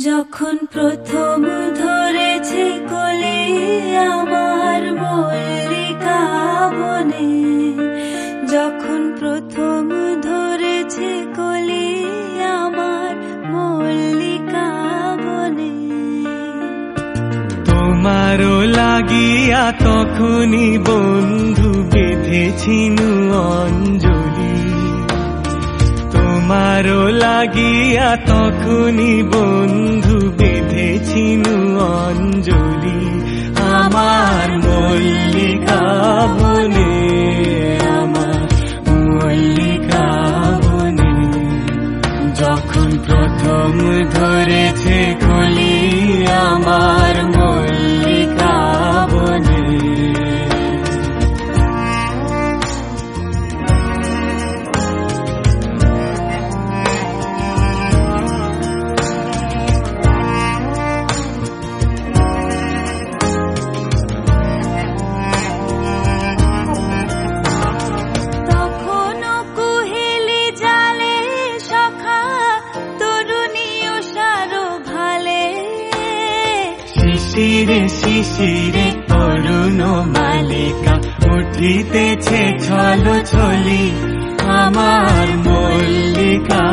যখন প্রথম ধরেছে কলি আমার মল্লিকা বনে, যখন প্রথম ধরেছে কলি আমার মল্লিকা বনে। তোমারও লাগিয়া তখনই বন্ধু বেঁধেছিনু অঞ্জলি, তোমারও লাগিয়া তখনই বন্ধু বেঁধেছিনু অঞ্জলি। আমার মল্লিকা বনে, আমার মল্লিকা বনে, যখন প্রথম ধরেছে কলি আমার মল্লিকা বনে। শিশিরে শিশিরে তরুণ মালিকা উঠিতেছে ছল ছলি আমার মল্লিকা।